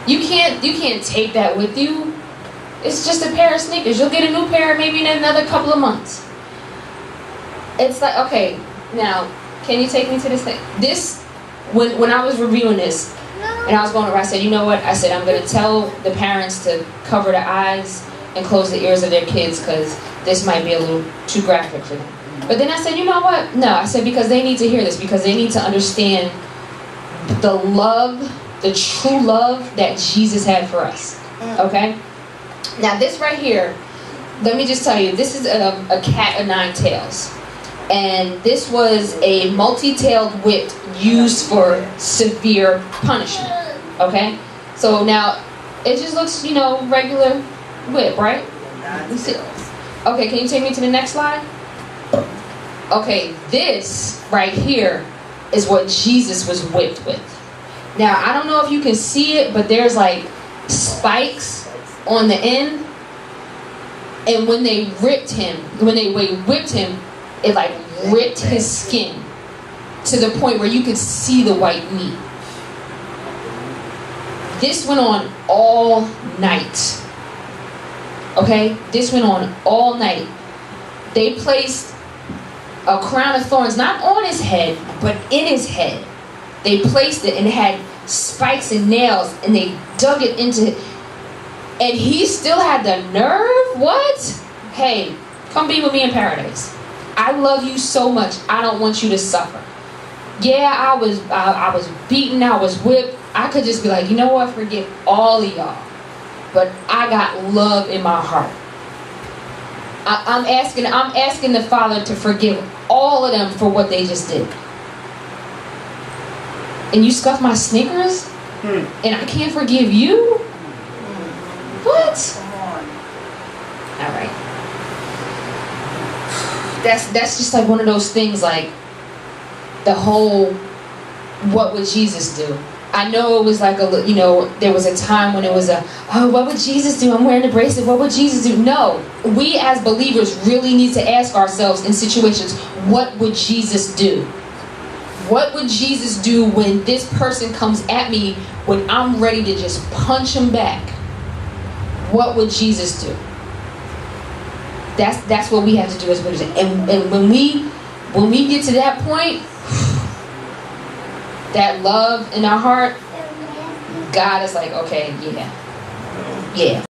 You can't take that with you. It's just a pair of sneakers. You'll get a new pair maybe in another couple of months. It's like, okay, now, can you take me to this thing? This, when I was reviewing this, and I was going over, I said, you know what? I said, I'm going to tell the parents to cover their eyes and close the ears of their kids because this might be a little too graphic for them. But then I said, you know what? No, I said, because they need to hear this, because they need to understand the love, the true love that Jesus had for us. Okay? Now this right here, let me just tell you, this is a cat of nine tails. And this was a multi-tailed whip used for severe punishment. Okay? So now, it just looks, regular whip, right? Let's see. Okay, can you take me to the next slide? Okay, this right here is what Jesus was whipped with. Now, I don't know if you can see it, but there's like spikes on the end. And when they whipped him, it like ripped his skin to the point where you could see the white meat. This went on all night. Okay? This went on all night. They placed a crown of thorns, not on his head, but in his head. They placed it and it had spikes and nails, and they dug it into it. And he still had the nerve? What? Hey, come be with me in paradise. I love you so much. I don't want you to suffer. Yeah, I was beaten. I was whipped. I could just be like, you know what? Forgive all of y'all. But I got love in my heart. I'm asking the Father to forgive all of them for what they just did. And you scuff my sneakers? And I can't forgive you? What? All right. That's just like one of those things, like the whole, what would Jesus do? I know it was like there was a time when it was what would Jesus do? I'm wearing a bracelet. What would Jesus do? No, we as believers really need to ask ourselves in situations, what would Jesus do? What would Jesus do when this person comes at me when I'm ready to just punch him back? What would Jesus do? That's what we have to do as believers. And when we get to that point, that love in our heart, God is like, okay, yeah.